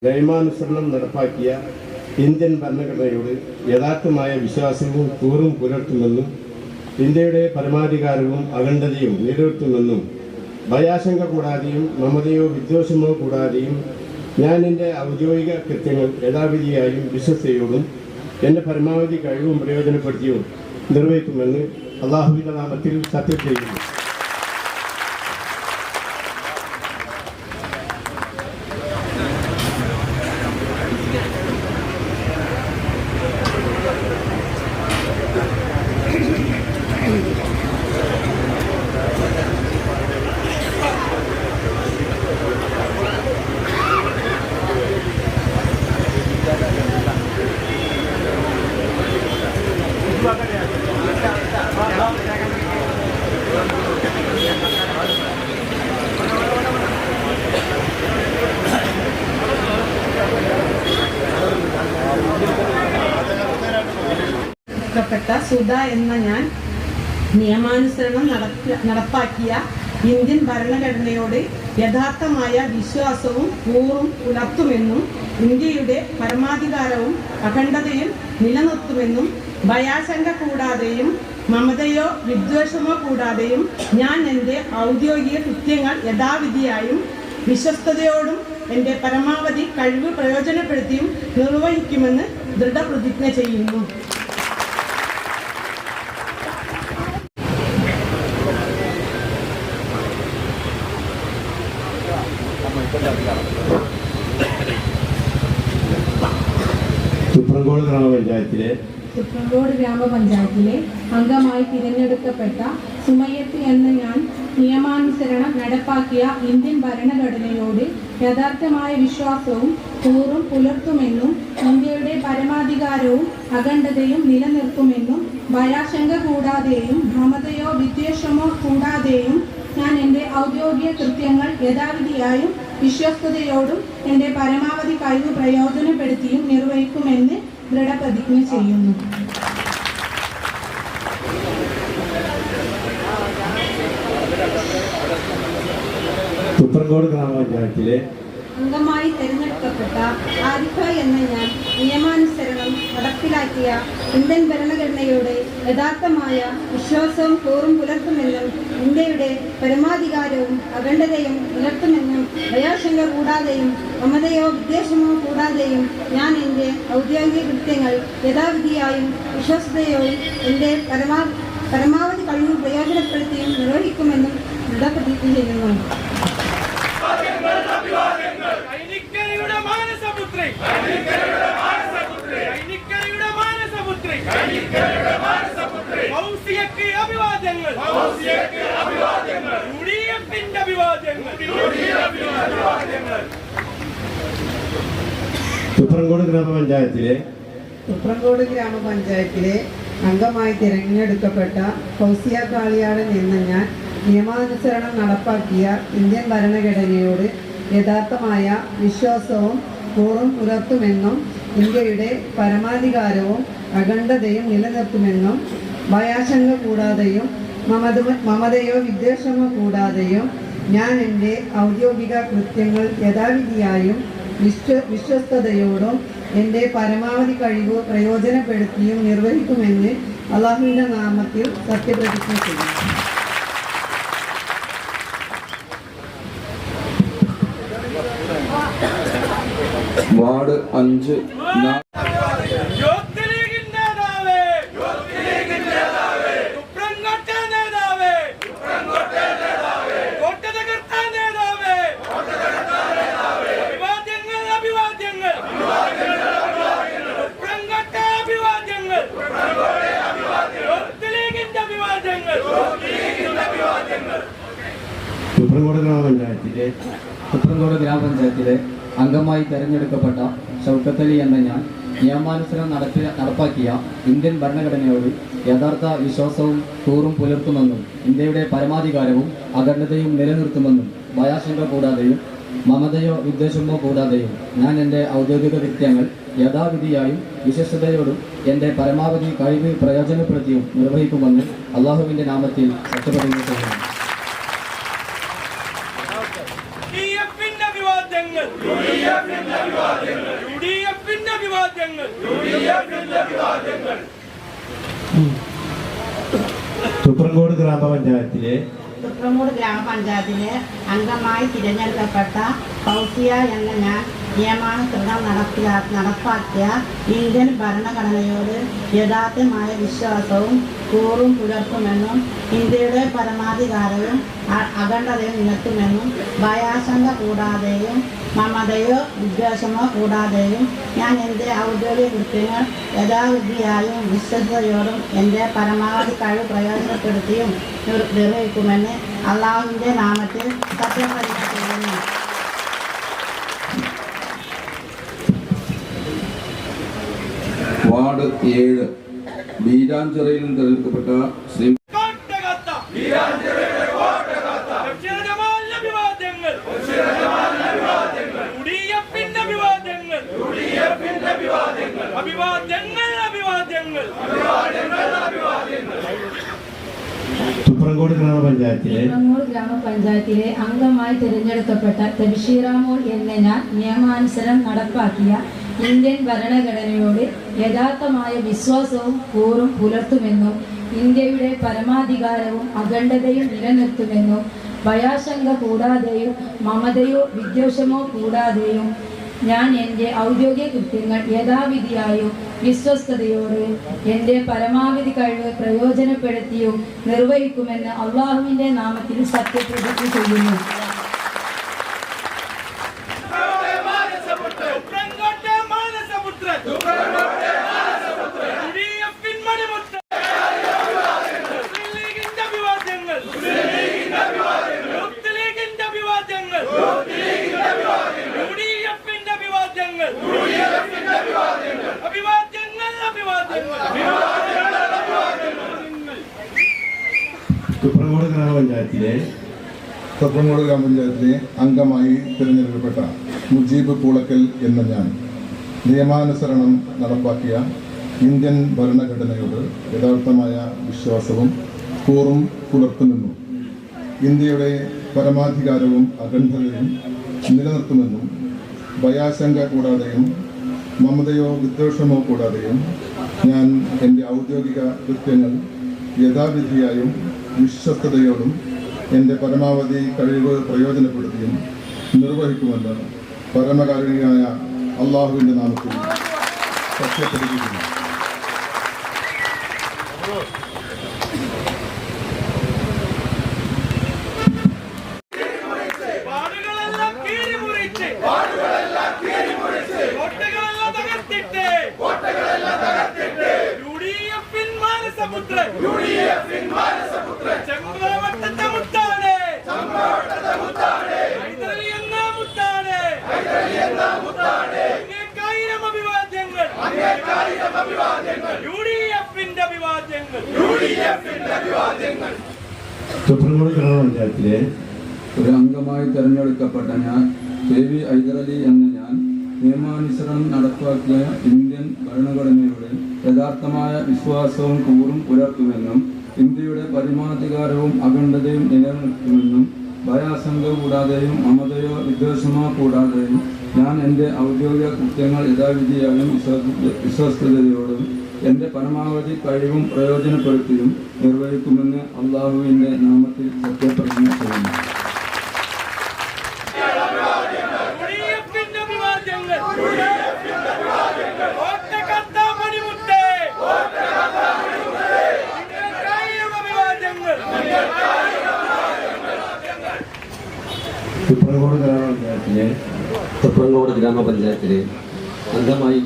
നിയമാനുസരണം നടപ്പാക്കിയ ഇന്ത്യൻ ഭരണഘടനയോട് യഥാർത്ഥമായ വിശ്വാസവും കൂറും പുലർത്തുമെന്നും ഇന്ത്യയുടെ പരമാധികാരവും അഖണ്ഡതയും നിലനിർത്തുമെന്നും ഭയാശങ്ക കൂടാതെയും മമതയോ വിദ്വേഷമോ കൂടാതെയും ഞാൻ എൻ്റെ ഔദ്യോഗിക കൃത്യങ്ങൾ യഥാവിധിയായും വിശ്വസ്തയോടും എൻ്റെ പരമാവധി കഴിവും പ്രയോജനപ്പെടുത്തിയും നിർവഹിക്കുമെന്ന് അല്ലാഹുവിൻ്റെ നാമത്തിൽ സത്യം ചെയ്യുന്നു. സുധ എന്ന ഞാൻ നിയമാനുസരണം നടപ്പാക്കിയ ഇന്ത്യൻ ഭരണഘടനയോട് യഥാർത്ഥമായ വിശ്വാസവും കൂറും പുലർത്തുമെന്നും ഇന്ത്യയുടെ പരമാധികാരവും അഖണ്ഡതയും നിലനിർത്തുമെന്നും ഭയാശങ്ക കൂടാതെയും മമതയോ വിദ്വേഷമോ കൂടാതെയും ഞാൻ എൻ്റെ ഔദ്യോഗിക കൃത്യങ്ങൾ യഥാവിധിയായും വിശ്വസ്തയോടും എൻ്റെ പരമാവധി കഴിവ് പ്രയോജനപ്പെടുത്തിയും നിർവഹിക്കുമെന്ന് ദൃഢപ്രതിജ്ഞ ചെയ്യുന്നു. സുപ്രങ്കോട് ഗ്രാമപഞ്ചായത്തിലെ അംഗമായി തിരഞ്ഞെടുക്കപ്പെട്ട സുമയ്യത്ത് എന്ന ഞാൻ നിയമാനുസരണം നടപ്പാക്കിയ ഇന്ത്യൻ ഭരണഘടനയോട് യഥാർത്ഥമായ വിശ്വാസവും കൂറും പുലർത്തുമെന്നും ഇന്ത്യയുടെ പരമാധികാരവും അഖണ്ഡതയും നിലനിർത്തുമെന്നും ഭയാശങ്ക കൂടാതെയും മമതയോ വിദ്വേഷമോ കൂടാതെയും ഞാൻ എൻ്റെ ഔദ്യോഗിക കൃത്യങ്ങൾ യഥാവിധിയായും വിശ്വസ്തയോടും എൻ്റെ പരമാവധി കഴിവ് പ്രയോജനപ്പെടുത്തിയും നിർവഹിക്കുമെന്ന് ദൃഢപ്രതിജ്ഞ ചെയ്യുന്നു. സുപ്രങ്കോട് ഗ്രാമപഞ്ചായത്തിലെ അംഗമായി തിരഞ്ഞെടുക്കപ്പെട്ട ആരിഫ എന്ന ഞാൻ നിയമാനുസരണം നടപ്പിലാക്കിയ ഇന്ത്യൻ ഭരണഘടനയോട് യഥാർത്ഥമായ വിശ്വാസവും കൂറും പുലർത്തുമെന്നും ഇന്ത്യയുടെ പരമാധികാരവും അഖണ്ഡതയും നിലനിർത്തുമെന്നും ഭയാശങ്ക കൂടാതെയും മമതയോ വിദ്വേഷമോ കൂടാതെയും ഞാൻ എൻ്റെ ഔദ്യോഗിക കൃത്യങ്ങൾ യഥാവിധിയായും വിശ്വസ്തയോടും എൻ്റെ പരമാവധി കഴിവ് പ്രയോജനപ്പെടുത്തിയും നിർവഹിക്കുമെന്നും ദൃഢപ്രതിജ്ഞ ചെയ്യുന്നു. സുപ്രങ്കോട് ഗ്രാമപഞ്ചായത്തിലെ അംഗമായി തിരഞ്ഞെടുക്കപ്പെട്ട ഫൗസിയ കാളിയാടൻ എന്ന ഞാൻ നിയമാനുസരണം നടപ്പാക്കിയ ഇന്ത്യൻ ഭരണഘടനയോട് യഥാർത്ഥമായ വിശ്വാസവും കൂറും പുലർത്തുമെന്നും ഇന്ത്യയുടെ പരമാധികാരവും അഖണ്ഡതയും നിലനിർത്തുമെന്നും ഭയാശങ്ക കൂടാതെയും മമതയോ വിദ്വേഷമോ കൂടാതെയും ഞാൻ എൻ്റെ ഔദ്യോഗിക കൃത്യങ്ങൾ യഥാവിധിയായും വിശ്വസ്തയോടും എൻ്റെ പരമാവധി കഴിവ് പ്രയോജനപ്പെടുത്തിയും നിർവഹിക്കുമെന്ന് അല്ലാഹുവിൻ്റെ നാമത്തിൽ സത്യപ്രതിജ്ഞ ചെയ്യുന്നു. വാർഡ് 5 സുപ്രങ്കോട് ഗ്രാമപഞ്ചായത്തിലെ അംഗമായി തെരഞ്ഞെടുക്കപ്പെട്ട ഷൗക്കത്ത് അലി എന്ന ഞാൻ നിയമാനുസരണം നടപ്പാക്കിയ ഇന്ത്യൻ ഭരണഘടനയോട് യഥാർത്ഥ വിശ്വാസവും കൂറും പുലർത്തുമെന്നും ഇന്ത്യയുടെ പരമാധികാരവും അഖണ്ഡതയും നിലനിർത്തുമെന്നും ഭയാശങ്ക കൂടാതെയും മമതയോ വിദ്വേഷമോ കൂടാതെയും ഞാൻ എൻ്റെ ഔദ്യോഗിക കൃത്യങ്ങൾ യഥാവിധിയായും വിശ്വസ്തയോടും എൻ്റെ പരമാവധി കഴിവ് പ്രയോജനപ്പെടുത്തിയും നിർവഹിക്കുമെന്ന് അല്ലാഹുവിൻ്റെ നാമത്തിൽ സത്യപ്രതിജ്ഞ ചെയ്യുന്നു. അഭിവാദ്യങ്ങൾ തുപ്രങ്കോട് ഗ്രാമപഞ്ചായത്തിലെ അംഗമായി തിരഞ്ഞെടുക്കപ്പെട്ട ഫൗസിയ എന്ന ഞാൻ നിയമാനുസൃതം നടപ്പാക്കിയ ഇന്ത്യൻ ഭരണഘടനയോട് യഥാർത്ഥമായ വിശ്വാസവും കൂറും പുലർത്തുമെന്നും ഇന്ത്യയുടെ പരമാധികാരവും അഖണ്ഡതയും നിലനിർത്തുമെന്നും ഭയാശങ്ക കൂടാതെയും മമതയോ വിദ്വേഷമോ കൂടാതെയും ഞാൻ എൻ്റെ ഔദ്യോഗിക കൃത്യങ്ങൾ യഥാവിധിയായും വിശ്വസ്തയോടും എൻ്റെ പരമാവധി കഴിവ് പ്രയോജനപ്പെടുത്തിയും നിർവഹിക്കുമെന്ന് അള്ളാഹുവിൻ്റെ നാമത്തിൽ സത്യപ്രതിജ്ഞ ചെയ്യുന്നു. വാർഡ് 7 ബീരാഞ്ചിറയിൽ നിന്ന് തെരഞ്ഞെടുക്കപ്പെട്ട ശ്രീ തുപ്രങ്കോട് ഗ്രാമപഞ്ചായത്തിലെ അംഗമായി തിരഞ്ഞെടുക്കപ്പെട്ട തബിഷീറാമോൾ എന്ന ഞാൻ നിയമാനുസരണം നടപ്പാക്കിയ ഇന്ത്യൻ ഭരണഘടനയോട് യഥാർത്ഥമായ വിശ്വാസവും കൂറും പുലർത്തുമെന്നും ഇന്ത്യയുടെ പരമാധികാരവും അഖണ്ഡതയും നിലനിർത്തുമെന്നും ഭയാശങ്ക കൂടാതെയും മമതയോ വിദ്വേഷമോ കൂടാതെയും ഞാൻ എൻ്റെ ഔദ്യോഗിക കൃത്യങ്ങൾ യഥാവിധിയായും വിശ്വസ്തയോട് എൻ്റെ പരമാവധി കഴിവ് പ്രയോജനപ്പെടുത്തിയും നിർവഹിക്കുമെന്ന് അള്ളാഹുവിൻ്റെ നാമത്തിൽ സത്യപ്രതിജ്ഞ ചെയ്യുന്നു. തുപ്രങ്കോട് ഗ്രാമപഞ്ചായത്തിലെ അംഗമായി തിരഞ്ഞെടുക്കപ്പെട്ട മുജീബ് പൂളക്കൽ എന്ന ഞാൻ നിയമാനുസരണം നടപ്പാക്കിയ ഇന്ത്യൻ ഭരണഘടനയോട് യഥാർത്ഥമായ വിശ്വാസവും കൂറും പുലർത്തുമെന്നും ഇന്ത്യയുടെ പരമാധികാരവും അഖണ്ഡതയും നിലനിർത്തുമെന്നും ഭയാശങ്ക കൂടാതെയും മമതയോ വിദ്വേഷമോ കൂടാതെയും ഞാൻ എൻ്റെ ഔദ്യോഗിക കൃത്യങ്ങൾ യഥാവിധിയായും വിശ്വസ്തയോടും എൻ്റെ പരമാവധി കഴിവ് പ്രയോജനപ്പെടുത്തിയും നിർവഹിക്കുമെന്ന് പരമകാരുണികനായ അള്ളാഹുവിൻ്റെ നാമത്തിൽ സത്യപ്രതിജ്ഞിക്കുന്നു. തുപ്രങ്കോട് ഗ്രാമപഞ്ചായത്തിലെ ഒരു അംഗമായി തെരഞ്ഞെടുക്കപ്പെട്ട ഞാൻ KV ഹൈദരലി എന്ന ഞാൻ നിയമാനുസരണം നടപ്പാക്കിയ ഇന്ത്യൻ ഭരണഘടനയോട് യഥാർത്ഥമായ വിശ്വാസവും കൂറും പുലർത്തുമെന്നും ഇന്ത്യയുടെ പരമാധികാരവും അഖണ്ഡതയും നിലനിർത്തുമെന്നും ഭയാശങ്ക കൂടാതെയും മമതയോ വിദ്വേഷമോ കൂടാതെയും ഞാൻ എൻ്റെ ഔദ്യോഗിക കൃത്യങ്ങൾ യഥാവിധിയായും വിശ്വസ്തയോടും എൻ്റെ പരമാവധി കഴിവും പ്രയോജനപ്പെടുത്തിയും നിർവഹിക്കുമെന്ന് അള്ളാഹുവിൻ്റെ നാമത്തിൽ സത്യപ്രതിജ്ഞ ചെയ്യുന്നു. തുപ്രങ്കോട് ഗ്രാമപഞ്ചായത്തിലെ അംഗമായി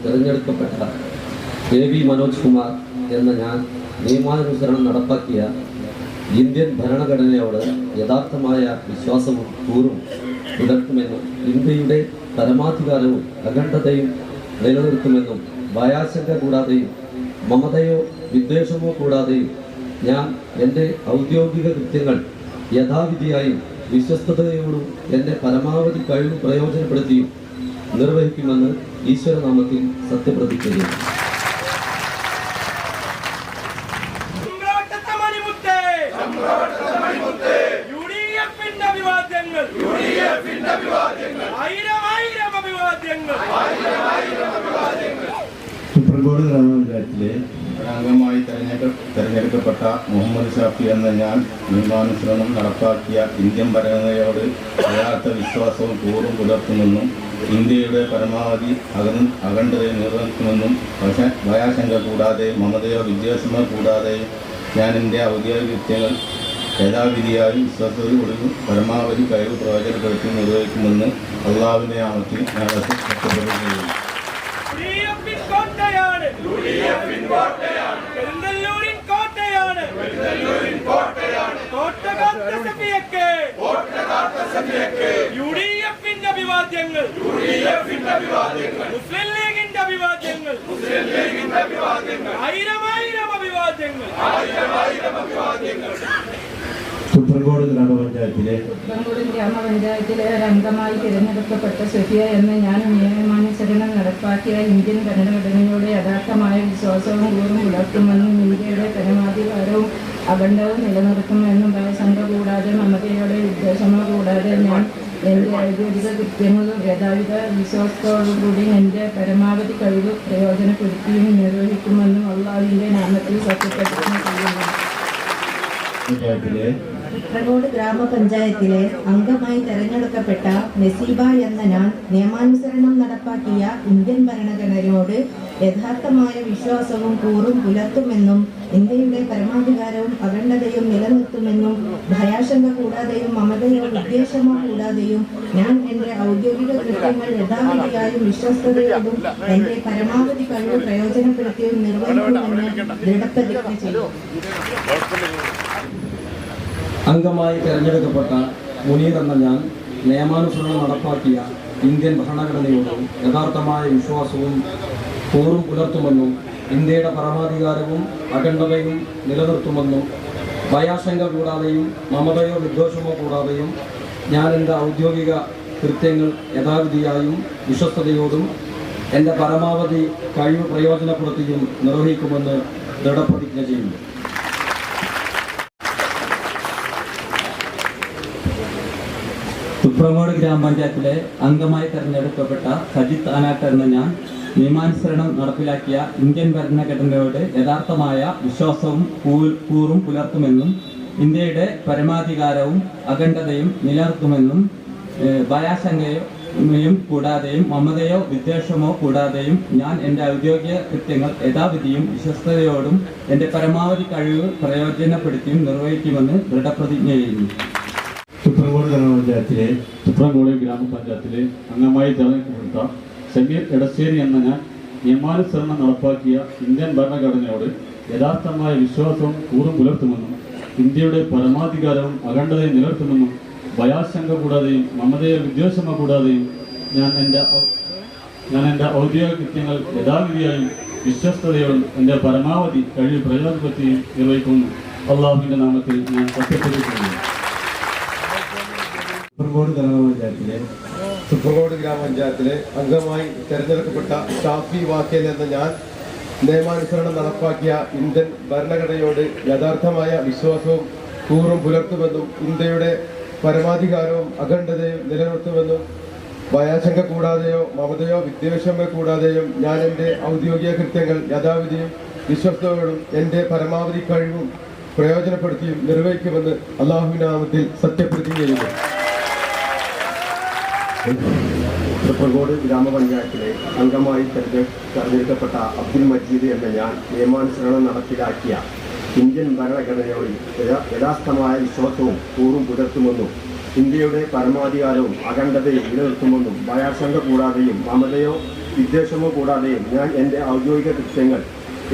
തിരഞ്ഞെടുക്കപ്പെട്ട KV മനോജ് കുമാർ എന്ന ഞാൻ നിയമാനുസരണം നടപ്പാക്കിയ ഇന്ത്യൻ ഭരണഘടനയോട് യഥാർത്ഥമായ വിശ്വാസവും കൂറും പുലർത്തുമെന്നും ഇന്ത്യയുടെ പരമാധികാരവും അഖണ്ഡതയും നിലനിർത്തുമെന്നും ഭയാശങ്ക കൂടാതെയും മമതയോ വിദ്വേഷമോ കൂടാതെയും ഞാൻ എൻ്റെ ഔദ്യോഗിക കൃത്യങ്ങൾ യഥാവിധിയായും വിശ്വസ്തയോടും എൻ്റെ പരമാവധി കഴിവ് പ്രയോജനപ്പെടുത്തിയും നിർവഹിക്കുമെന്ന് ഈശ്വരനാമത്തിൽ സത്യപ്രതിജ്ഞ ചെയ്യുന്നു. അഭിവാദ്യങ്ങൾ തുപ്രങ്കോട് ഗ്രാമപഞ്ചായത്തിലെ അംഗമായി തെരഞ്ഞെടുക്കപ്പെട്ട മുഹമ്മദ് ഷാഫി എന്ന ഞാൻ നിയമാനുസരണം നടപ്പാക്കിയ ഇന്ത്യൻ ഭരണഘടനയോട് യഥാർത്ഥ വിശ്വാസവും കൂറും പുലർത്തുമെന്നും ഇന്ത്യയുടെ പരമാവധി അഖണ്ഡതയെ നിലനിർത്തുമെന്നും ഭയാശങ്ക കൂടാതെ മമതയോ വിദ്വേഷമോ കൂടാതെ ഞാൻ എൻ്റെ ഔദ്യോഗിക കൃത്യങ്ങൾ യഥാവിധിയായി വിശ്വാസത്തോടും പരമാവധി കഴിവ് പ്രയോജനപ്പെടുത്തി നിർവഹിക്കുമെന്ന് അള്ളാഹുവിൻ്റെ നാമത്തിൽ ഞാൻ സത്യപ്പെടുകയും മുസ്ലിം ലീഗിന്റെ അഭിവാദ്യങ്ങൾ ആയിരം അഭിവാദ്യങ്ങൾ തുപ്രങ്കോട് ഗ്രാമപഞ്ചായത്തിലെ അംഗമായി തിരഞ്ഞെടുക്കപ്പെട്ട സഫിയ എന്ന ഞാൻ നിയമാനുസരണം നടപ്പാക്കിയ ഇന്ത്യൻ ഭരണഘടനയുടെ യഥാർത്ഥമായ വിശ്വാസവും കൂറും പുലർത്തുമെന്നും ഇന്ത്യയുടെ പരമാധികാരവും അഖണ്ഡവും നിലനിർത്തുമെന്നും ഭയശങ്ക കൂടാതെ മമതയുടെ വിദ്വേഷമോ കൂടാതെ ഞാൻ എൻ്റെ ഔദ്യോഗിക കൃത്യങ്ങളും യഥാവിധ വിശ്വാസത്തോടുകൂടി എൻ്റെ പരമാവധി കഴിവ് പ്രയോജനപ്പെടുത്തിയും നിർവഹിക്കുമെന്നും അള്ളാഹുവിൻ്റെ നാമത്തിൽ സത്യപ്രതിജ്ഞ ചെയ്യുന്നു. ചിത്രകോട് ഗ്രാമപഞ്ചായത്തിലെ അംഗമായി തെരഞ്ഞെടുക്കപ്പെട്ട നസീബ എന്ന ഞാൻ നിയമാനുസരണം നടപ്പാക്കിയ ഇന്ത്യൻ ഭരണഘടനയോട് യഥാർത്ഥമായ വിശ്വാസവും കൂറും പുലർത്തുമെന്നും ഇന്ത്യയുടെ പരമാധികാരവും അഖണ്ഡതയും നിലനിർത്തുമെന്നും ഭയാശങ്ക കൂടാതെയും മമതയോ വിദ്വേഷമോ കൂടാതെയും ഞാൻ എൻ്റെ ഔദ്യോഗിക കൃത്യങ്ങൾ യഥാവിധിയായും വിശ്വസ്തയോടും എൻ്റെ പരമാവധി കഴിവ് പ്രയോജനപ്പെടുത്തിയും നിർവഹിക്കുമെന്ന് ദൃഢപ്രതിജ്ഞ ചെയ്യും. അംഗമായി തെരഞ്ഞെടുക്കപ്പെട്ട മുനീർ എന്ന ഞാൻ നിയമാനുസരണം നടപ്പാക്കിയ ഇന്ത്യൻ ഭരണഘടനയോട് യഥാർത്ഥമായ വിശ്വാസവും കൂറും പുലർത്തുമെന്നും ഇന്ത്യയുടെ പരമാധികാരവും അഖണ്ഡതയും നിലനിർത്തുമെന്നും ഭയാശങ്ക കൂടാതെയും മമതയോ വിദ്വേഷമോ കൂടാതെയും ഞാൻ എൻ്റെ ഔദ്യോഗിക കൃത്യങ്ങൾ യഥാവിധിയായും വിശ്വസ്തയോടും എൻ്റെ പരമാവധി കഴിവ് പ്രയോജനപ്പെടുത്തിയും നിർവഹിക്കുമെന്ന് ദൃഢപ്രതിജ്ഞ ചെയ്യുന്നു. തുപ്രങ്കോട് ഗ്രാമപഞ്ചായത്തിലെ അംഗമായി തെരഞ്ഞെടുക്കപ്പെട്ട സജിത്ത് ആനാട്ട് എന്ന ഞാൻ നിയമാനുസരണം നടപ്പിലാക്കിയ ഇന്ത്യൻ ഭരണഘടനയോട് യഥാർത്ഥമായ വിശ്വാസവും കൂറും പുലർത്തുമെന്നും ഇന്ത്യയുടെ പരമാധികാരവും അഖണ്ഡതയും നിലനിർത്തുമെന്നും ഭയാശങ്കയും കൂടാതെയും മമതയോ വിദ്വേഷമോ കൂടാതെയും ഞാൻ എൻ്റെ ഔദ്യോഗിക കൃത്യങ്ങൾ യഥാവിധിയും വിശ്വസ്തയോടും എൻ്റെ പരമാവധി കഴിവ് പ്രയോജനപ്പെടുത്തിയും നിർവഹിക്കുമെന്ന് ദൃഢപ്രതിജ്ഞ ചെയ്യുന്നു. തുപ്രങ്കോട് ഗ്രാമപഞ്ചായത്തിലെ അംഗമായി തെരഞ്ഞെടുക്കപ്പെട്ട സമീർ എടശ്ശേരി എന്ന ഞാൻ നിയമാനുസരണം നടപ്പാക്കിയ ഇന്ത്യൻ ഭരണഘടനയോട് യഥാർത്ഥമായ വിശ്വാസവും കൂറും പുലർത്തുമെന്നും ഇന്ത്യയുടെ പരമാധികാരവും അഖണ്ഡതയും നിലനിർത്തുമെന്നും ഭയാശങ്ക കൂടാതെയും മമതയോ വിദ്വേഷമോ കൂടാതെയും ഞാൻ എൻ്റെ ഔദ്യോഗിക കൃത്യങ്ങൾ യഥാവിധിയായും വിശ്വസ്തയോടും എൻ്റെ പരമാവധി കഴിവ് പ്രയോജനപ്പെടുത്തിയും നിർവഹിക്കുന്നു. അള്ളാഹുവിൻ്റെ നാമത്തിൽ ഞാൻ സത്യപ്രതിജ്ഞ. തുപ്രങ്കോട് ഗ്രാമപഞ്ചായത്തിലെ അംഗമായി തെരഞ്ഞെടുക്കപ്പെട്ട ഷാഫി വാക്കേൽ എന്ന ഞാൻ നിയമാനുസരണം നടപ്പാക്കിയ ഇന്ത്യൻ ഭരണഘടനയോട് യഥാർത്ഥമായ വിശ്വാസവും കൂറും പുലർത്തുമെന്നും ഇന്ത്യയുടെ പരമാധികാരവും അഖണ്ഡതയും നിലനിർത്തുമെന്നും ഭയാശങ്ക കൂടാതെയോ മമതയോ വിദ്വേഷമോ കൂടാതെയും ഞാൻ എൻ്റെ ഔദ്യോഗിക കൃത്യങ്ങൾ യഥാവിധിയും വിശ്വസ്തയോടും എൻ്റെ പരമാവധി കഴിവും പ്രയോജനപ്പെടുത്തിയും നിർവഹിക്കുമെന്ന് അള്ളാഹുവിന്റെ നാമത്തിൽ സത്യപ്രതിജ്ഞ ചെയ്യുന്നു. തുപ്രങ്കോട് ഗ്രാമപഞ്ചായത്തിലെ അംഗമായി തെരഞ്ഞെടുക്കപ്പെട്ട അബ്ദുൽ മജീദ് എന്ന ഞാൻ നിയമാനുസരണം നടപ്പിലാക്കിയ ഇന്ത്യൻ ഭരണഘടനയോട് യഥാർത്ഥമായ വിശ്വാസവും കൂറും പുലർത്തുമെന്നും ഇന്ത്യയുടെ പരമാധികാരവും അഖണ്ഡതയും നിലനിർത്തുമെന്നും ഭയാശങ്ക കൂടാതെയും മമതയോ വിദ്വേഷമോ കൂടാതെയും ഞാൻ എൻ്റെ ഔദ്യോഗിക കൃത്യങ്ങൾ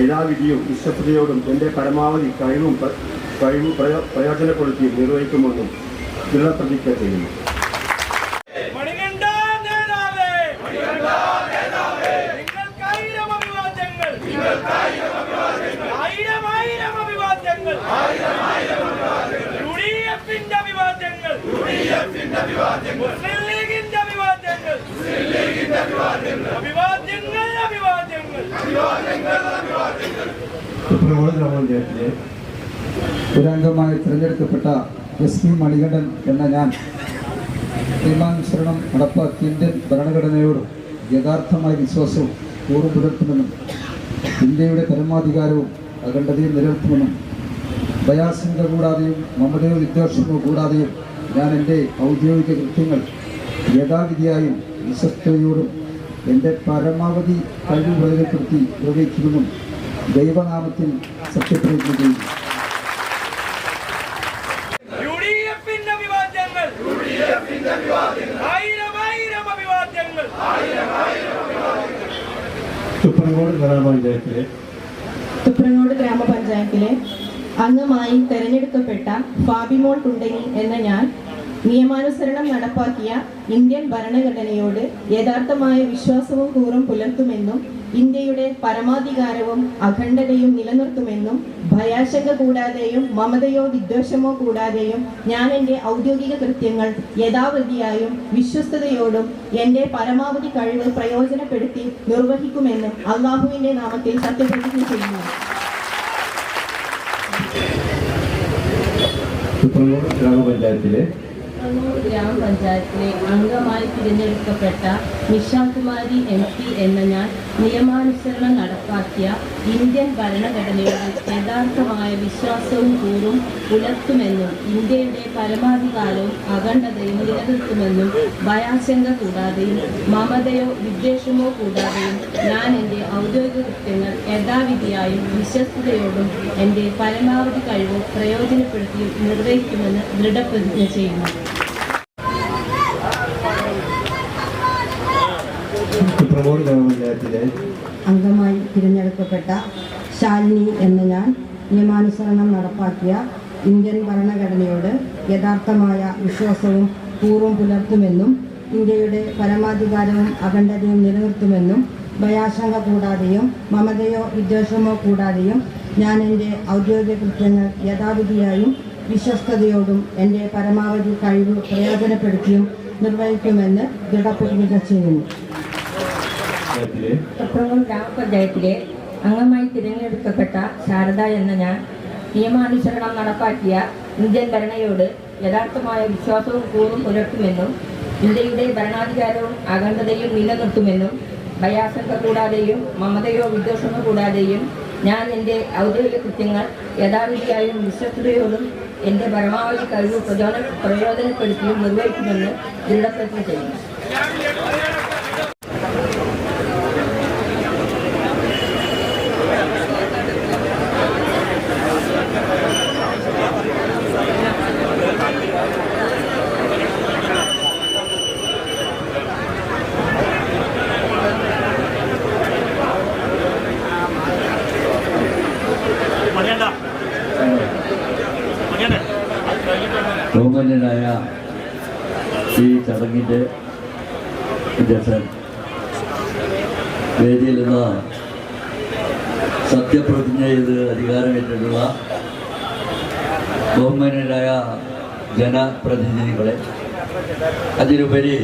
യഥാവിധിയും വിശ്വസ്തയോടും എൻ്റെ പരമാവധി കഴിവ് പ്രയോജനപ്പെടുത്തിയും നിർവഹിക്കുമെന്നും ദൃഢപ്രതിജ്ഞ ചെയ്യുന്നു. മുസ്ലിം ലീഗിന്റെ ഒരംഗമായി തിരഞ്ഞെടുക്കപ്പെട്ട എസ്.പി. മണികണ്ഠൻ എന്ന ഞാൻ നിയമാനുസരണം നടപ്പാക്കിയ ഇന്ത്യൻ ഭരണഘടനയോട് യഥാർത്ഥമായ വിശ്വാസവും കൂറും പുലർത്തുമെന്നും ഇന്ത്യയുടെ പരമാധികാരവും അഖണ്ഡതയും നിലനിർത്തുമെന്നും ഭയാശങ്ക കൂടാതെയും മമതയോ വിദ്വേഷമോ കൂടാതെയും ഞാൻ എൻ്റെ ഔദ്യോഗിക കൃത്യങ്ങൾ യഥാവിധിയായും വിശ്വസ്തയോടും എൻ്റെ പരമാവധി കഴിവ് പ്രയോജനപ്പെടുത്തി നിർവഹിക്കുമെന്നും ദൈവനാമത്തിൽ സത്യപ്രതിജ്ഞ ചെയ്യുന്നു. തുപ്രങ്ങോട് ഗ്രാമപഞ്ചായത്തിലെ അംഗമായി തെരഞ്ഞെടുക്കപ്പെട്ട ഫാബിമോൾ കുണ്ടനി എന്ന ഞാൻ നിയമാനുസരണം നടപ്പാക്കിയ ഇന്ത്യൻ ഭരണഘടനയോട് യഥാർത്ഥമായ വിശ്വാസവും കൂറും പുലർത്തുമെന്നും ഇന്ത്യയുടെ പരമാധികാരവും അഖണ്ഡതയും നിലനിർത്തുമെന്നും ഭയാശങ്ക കൂടാതെയും മമതയോ വിദ്വേഷമോ കൂടാതെയും ഞാൻ എൻ്റെ ഔദ്യോഗിക കൃത്യങ്ങൾ യഥാവിധിയായും വിശ്വസ്തയോടും എൻ്റെ പരമാവധി കഴിവ് പ്രയോജനപ്പെടുത്തി നിർവഹിക്കുമെന്നും അള്ളാഹുവിൻ്റെ നാമത്തിൽ സത്യപ്രതിജ്ഞ ചെയ്യുന്നു. ഗ്രാമപഞ്ചായത്തിലെ അംഗമായി തിരഞ്ഞെടുക്കപ്പെട്ട നിഷാകുമാരി MP എന്ന ഞാൻ നിയമാനുസരണം നടപ്പാക്കിയ ഇന്ത്യൻ ഭരണഘടനയോട് യഥാർത്ഥമായ വിശ്വാസവും കൂറും പുലർത്തുമെന്നും ഇന്ത്യയുടെ പരമാധികാരവും അഖണ്ഡതയും നിലനിർത്തുമെന്നും ഭയാശങ്ക കൂടാതെയും മമതയോ വിദ്വേഷമോ കൂടാതെയും ഞാൻ എൻ്റെ ഔദ്യോഗിക കൃത്യങ്ങൾ യഥാവിധിയായും വിശ്വസ്തയോടും എൻ്റെ പരമാവധി കഴിവ് പ്രയോജനപ്പെടുത്തി നിർവഹിക്കുമെന്ന് ദൃഢപ്രതിജ്ഞ ചെയ്യുന്നു. അംഗമായി തിരഞ്ഞെടുക്കപ്പെട്ട ശാലിനി എന്ന ഞാൻ നിയമാനുസരണം നടപ്പാക്കിയ ഇന്ത്യൻ ഭരണഘടനയോട് യഥാർത്ഥമായ വിശ്വാസവും കൂറും പുലർത്തുമെന്നും ഇന്ത്യയുടെ പരമാധികാരവും അഖണ്ഡതയും നിലനിർത്തുമെന്നും ഭയാശങ്ക കൂടാതെയും മമതയോ വിദ്വേഷമോ കൂടാതെയും ഞാൻ എൻ്റെ ഔദ്യോഗിക കൃത്യങ്ങൾ യഥാവിധിയായും വിശ്വസ്തയോടും എൻ്റെ പരമാവധി കഴിവ് പ്രയോജനപ്പെടുത്തിയും നിർവഹിക്കുമെന്ന് ദൃഢപ്രതിജ്ഞ ചെയ്യുന്നു. തുപ്രങ്ങോട് ഗ്രാമപഞ്ചായത്തിലെ അംഗമായി തിരഞ്ഞെടുക്കപ്പെട്ട ശാരദ എന്ന ഞാൻ നിയമാനുസരണം നടപ്പാക്കിയ ഇന്ത്യൻ ഭരണയോട് യഥാർത്ഥമായ വിശ്വാസവും കൂറും പുലർത്തുമെന്നും ഇന്ത്യയുടെ ഭരണാധികാരവും അഖണ്ഡതയും നിലനിർത്തുമെന്നും ഭയാശങ്ക കൂടാതെയും മമതയോ വിദ്വേഷമോ കൂടാതെയും ഞാൻ എൻ്റെ ഔദ്യോഗിക കൃത്യങ്ങൾ യഥാവിധിയായും വിശ്വസ്തയോടും എൻ്റെ പരമാവധി കഴിവ് പ്രയോജനപ്പെടുത്തിയും നിർവഹിക്കുമെന്ന് ദൃഢപ്രതിജ്ഞ ചെയ്യുന്നു. ബഹുമാന്യനായ ഈ ചടങ്ങിൻ്റെ അധ്യക്ഷൻ, വേദിയിൽ നിന്ന് സത്യപ്രതിജ്ഞ ചെയ്ത് അധികാരമേറ്റിട്ടുള്ള ബഹുമാന്യരായ ജനപ്രതിനിധികളെ, അതിലുപരി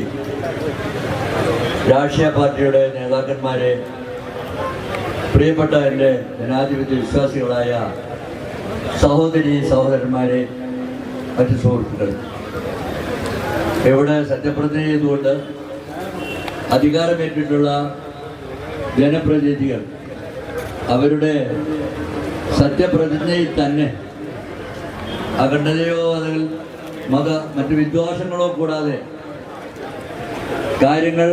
രാഷ്ട്രീയ പാർട്ടിയുടെ നേതാക്കന്മാരെ, പ്രിയപ്പെട്ട എൻ്റെ ജനാധിപത്യ വിശ്വാസികളായ സഹോദരി സഹോദരന്മാരെ, മറ്റു സുഹൃത്തുക്കൾ, ഇവിടെ സത്യപ്രതിജ്ഞ ചെയ്തുകൊണ്ട് അധികാരമേറ്റിട്ടുള്ള ജനപ്രതിനിധികൾ അവരുടെ സത്യപ്രതിജ്ഞയിൽ തന്നെ അഖണ്ഡതയോ അതിൽ മറ്റു വിദ്വേഷങ്ങളോ കൂടാതെ കാര്യങ്ങൾ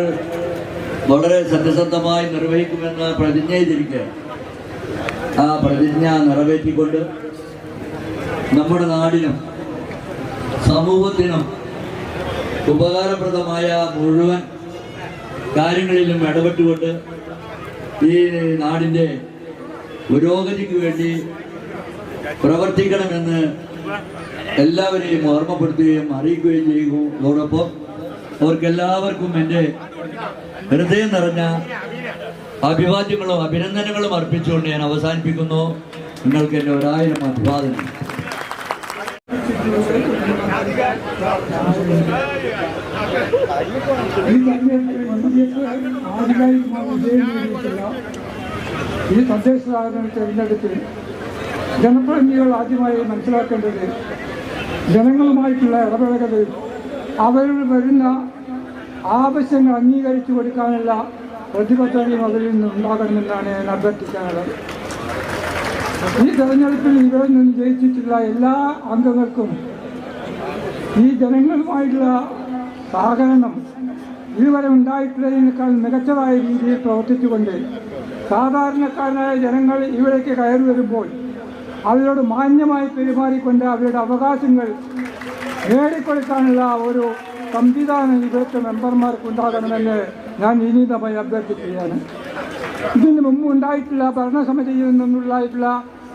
വളരെ സത്യസന്ധമായി നിർവഹിക്കുമെന്ന് പ്രതിജ്ഞ ചെയ്തിരിക്കുക. ആ പ്രതിജ്ഞ നിറവേറ്റിക്കൊണ്ട് നമ്മുടെ നാടിനും സമൂഹത്തിനും ഉപകാരപ്രദമായ മുഴുവൻ കാര്യങ്ങളിലും ഇടപെട്ടുകൊണ്ട് ഈ നാടിൻ്റെ പുരോഗതിക്ക് വേണ്ടി പ്രവർത്തിക്കണമെന്ന് എല്ലാവരെയും ഓർമ്മപ്പെടുത്തുകയും അറിയിക്കുകയും ചെയ്യുന്നു. അതോടൊപ്പം അവർക്കെല്ലാവർക്കും എൻ്റെ ഹൃദയം നിറഞ്ഞ അഭിവാദ്യങ്ങളും അഭിനന്ദനങ്ങളും അർപ്പിച്ചുകൊണ്ട് ഞാൻ അവസാനിപ്പിക്കുന്നു. നിങ്ങൾക്ക് എൻ്റെ 1000 അഭിവാദനം. ഈ തദ്ദേശ സ്ഥാപന തെരഞ്ഞെടുപ്പിൽ ജനപ്രതിനിധികൾ ആദ്യമായി മനസ്സിലാക്കേണ്ടത് ജനങ്ങളുമായിട്ടുള്ള ഇടപെടലുകളിൽ അവരിൽ വരുന്ന ആവശ്യങ്ങൾ അംഗീകരിച്ചു കൊടുക്കാനുള്ള പ്രതിബദ്ധതയും അതിൽ നിന്ന് ഉണ്ടാകണമെന്നാണ് ഞാൻ അഭ്യർത്ഥിക്കാനുള്ളത്. ഈ തെരഞ്ഞെടുപ്പിൽ ഇവരിൽ നിന്ന് ജയിച്ചിട്ടുള്ള എല്ലാ അംഗങ്ങൾക്കും ഈ ജനങ്ങളുമായിട്ടുള്ള സഹകരണം ഇതുവരെ ഉണ്ടായിട്ടുള്ളതിനേക്കാൾ മികച്ചതായ രീതിയിൽ പ്രവർത്തിച്ചുകൊണ്ട് സാധാരണക്കാരായ ജനങ്ങൾ ഇവിടേക്ക് കയറി വരുമ്പോൾ അവരോട് മാന്യമായി പെരുമാറിക്കൊണ്ട് അവരുടെ അവകാശങ്ങൾ നേടിക്കൊടുക്കാനുള്ള ഒരു സംവിധാനം ഇവിടുത്തെ മെമ്പർമാർക്കുണ്ടാകണമെന്ന് ഞാൻ വിനീതമായി അഭ്യർത്ഥിക്കുകയാണ്. ഇതിന് മുമ്പ് ഉണ്ടായിട്ടുള്ള ഭരണസമിതിയിൽ നിന്നുണ്ടായിട്ടുള്ള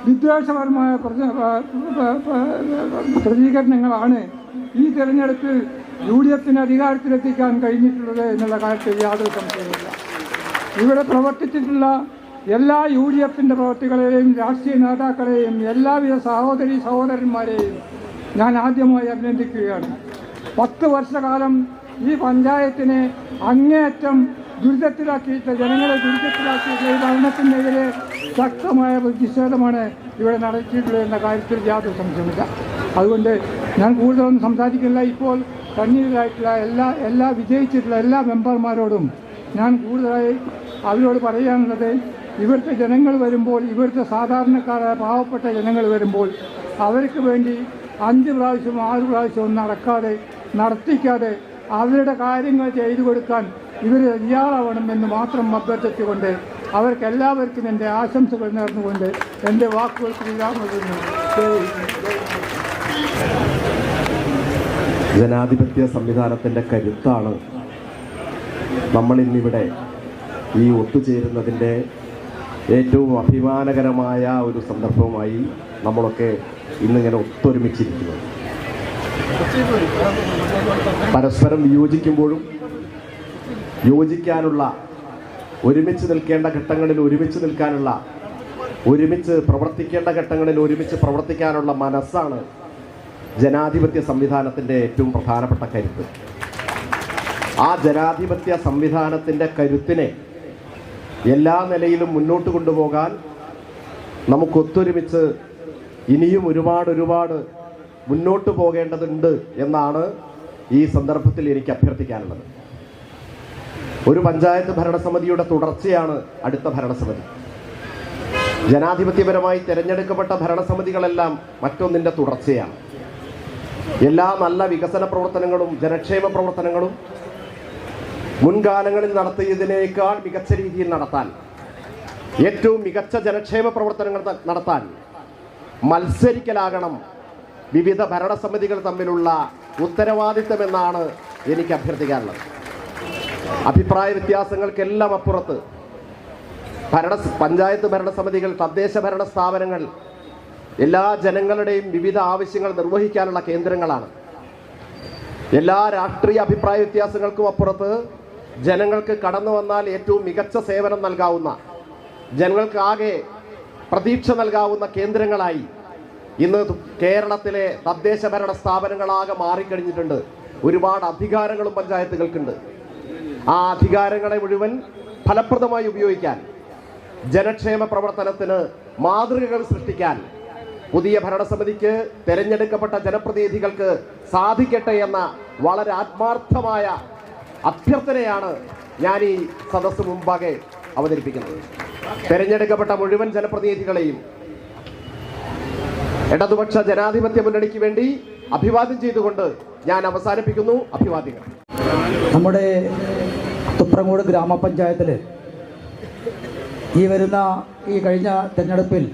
വിദ്വേഷപരമായ പ്രതികരണങ്ങളാണ് ഈ തെരഞ്ഞെടുപ്പിൽ UDF അധികാരത്തിലെത്തിക്കാൻ കഴിഞ്ഞിട്ടുള്ളത് എന്നുള്ള കാര്യത്തിൽ യാതൊരു സംശയമില്ല. ഇവിടെ പ്രവർത്തിച്ചിട്ടുള്ള എല്ലാ UDF പ്രവർത്തികളെയും രാഷ്ട്രീയ നേതാക്കളെയും എല്ലാവിധ സഹോദരന്മാരെയും ഞാൻ ആദ്യമായി അഭിനന്ദിക്കുകയാണ്. 10 വർഷക്കാലം ഈ പഞ്ചായത്തിനെ അങ്ങേയറ്റം ദുരിതത്തിലാക്കിയിട്ട് ജനങ്ങളെ ദുരിതത്തിലാക്കിയിട്ടുള്ള ഈ ഭരണത്തിനെതിരെ ശക്തമായ പ്രതിഷേധമാണ് ഇവിടെ നടത്തിയിട്ടുള്ളത് എന്ന കാര്യത്തിൽ യാതൊരു സംശയമില്ല. അതുകൊണ്ട് ഞാൻ കൂടുതലൊന്നും സംസാരിക്കില്ല. ഇപ്പോൾ കണ്ണീരായിട്ടുള്ള എല്ലാ വിജയിച്ചിട്ടുള്ള എല്ലാ മെമ്പർമാരോടും ഞാൻ കൂടുതലായി അവരോട് പറയാനുള്ളത്, ഇവിടുത്തെ ജനങ്ങൾ വരുമ്പോൾ, ഇവിടുത്തെ സാധാരണക്കാരായ പാവപ്പെട്ട ജനങ്ങൾ വരുമ്പോൾ അവർക്ക് വേണ്ടി 5 പ്രാവശ്യം 6 പ്രാവശ്യം നടത്തിക്കാതെ അവരുടെ കാര്യങ്ങൾ ചെയ്തു കൊടുക്കാൻ ഇവർ തയ്യാറാവണമെന്ന് മാത്രം അഭ്യർത്ഥിച്ചുകൊണ്ട് അവർക്കെല്ലാവർക്കും എൻ്റെ ആശംസകൾ നേർന്നുകൊണ്ട് എൻ്റെ വാക്കുകൾക്ക് വിരാമം. ജനാധിപത്യ സംവിധാനത്തിൻ്റെ കരുത്താണ് നമ്മളിന്നിവിടെ ഈ ഒത്തുചേരുന്നതിൻ്റെ ഏറ്റവും അഭിമാനകരമായ ഒരു സന്ദർഭവുമായി നമ്മളൊക്കെ ഇന്നിങ്ങനെ ഒത്തൊരുമിച്ചിരിക്കുന്നത്. പരസ്പരം വിയോജിക്കുമ്പോഴും യോജിക്കാനുള്ള, ഒരുമിച്ച് നിൽക്കേണ്ട ഘട്ടങ്ങളിൽ ഒരുമിച്ച് നിൽക്കാനുള്ള, ഒരുമിച്ച് പ്രവർത്തിക്കേണ്ട ഘട്ടങ്ങളിൽ ഒരുമിച്ച് പ്രവർത്തിക്കാനുള്ള മനസ്സാണ് ജനാധിപത്യ സംവിധാനത്തിൻ്റെ ഏറ്റവും പ്രധാനപ്പെട്ട കരുത്ത്. ആ ജനാധിപത്യ സംവിധാനത്തിൻ്റെ കരുത്തിനെ എല്ലാ നിലയിലും മുന്നോട്ട് കൊണ്ടുപോകാൻ നമുക്കൊത്തൊരുമിച്ച് ഇനിയും ഒരുപാട് മുന്നോട്ട് പോകേണ്ടതുണ്ട് എന്നാണ് ഈ സന്ദർഭത്തിൽ എനിക്ക് അഭ്യർത്ഥിക്കാനുള്ളത്. ഒരു പഞ്ചായത്ത് ഭരണസമിതിയുടെ തുടർച്ചയാണ് അടുത്ത ഭരണസമിതി. ജനാധിപത്യപരമായി തിരഞ്ഞെടുക്കപ്പെട്ട ഭരണസമിതികളെല്ലാം മറ്റൊന്നിൻ്റെ തുടർച്ചയാണ്. എല്ലാ നല്ല വികസന പ്രവർത്തനങ്ങളും ജനക്ഷേമ പ്രവർത്തനങ്ങളും മുൻകാലങ്ങളിൽ നടത്തിയതിനേക്കാൾ മികച്ച രീതിയിൽ നടത്താൻ, ഏറ്റവും മികച്ച ജനക്ഷേമ പ്രവർത്തനങ്ങൾ നടത്താൻ മത്സരിക്കലാകണം വിവിധ ഭരണസമിതികൾ തമ്മിലുള്ള ഉത്തരവാദിത്തമെന്നാണ് എനിക്ക് അഭ്യർത്ഥിക്കാനുള്ളത്. അഭിപ്രായ വ്യത്യാസങ്ങൾക്കെല്ലാം അപ്പുറത്ത് പഞ്ചായത്ത് ഭരണസമിതികൾ, തദ്ദേശ ഭരണ സ്ഥാപനങ്ങൾ എല്ലാ ജനങ്ങളുടെയും വിവിധ ആവശ്യങ്ങൾ നിർവഹിക്കാനുള്ള കേന്ദ്രങ്ങളാണ്. എല്ലാ രാഷ്ട്രീയ അഭിപ്രായ വ്യത്യാസങ്ങൾക്കും അപ്പുറത്ത് ജനങ്ങൾക്ക് കടന്നു വന്നാൽ ഏറ്റവും മികച്ച സേവനം നൽകാവുന്ന, ജനങ്ങൾക്ക് ആകെ പ്രതീക്ഷ നൽകാവുന്ന കേന്ദ്രങ്ങളായി ഇന്ന് കേരളത്തിലെ തദ്ദേശ ഭരണ സ്ഥാപനങ്ങളാകെ മാറിക്കഴിഞ്ഞിട്ടുണ്ട്. ഒരുപാട് അധികാരങ്ങളും പഞ്ചായത്തുകൾക്കുണ്ട്. ആ അധികാരങ്ങളെ മുഴുവൻ ഫലപ്രദമായി ഉപയോഗിക്കാൻ, ജനക്ഷേമ പ്രവർത്തനത്തിന് മാതൃകകൾ സൃഷ്ടിക്കാൻ പുതിയ ഭരണസമിതിക്ക്, തെരഞ്ഞെടുക്കപ്പെട്ട ജനപ്രതിനിധികൾക്ക് സാധിക്കട്ടെ എന്ന വളരെ ആത്മാർത്ഥമായ അഭ്യർത്ഥനയാണ് ഞാൻ ഈ സദസ്സ് മുമ്പാകെ അവതരിപ്പിക്കുന്നത്. തെരഞ്ഞെടുക്കപ്പെട്ട മുഴുവൻ ജനപ്രതിനിധികളെയും ഇടതുപക്ഷ ജനാധിപത്യ മുന്നണിക്ക് വേണ്ടി അഭിവാദ്യം ചെയ്തുകൊണ്ട് ഞാൻ അവസാനിപ്പിക്കുന്നു. അഭിവാദ്യങ്ങൾ. നമ്മുടെ തുപ്രങ്ങോട് ഗ്രാമപഞ്ചായത്തിൽ ഈ കഴിഞ്ഞ തെരഞ്ഞെടുപ്പിൽ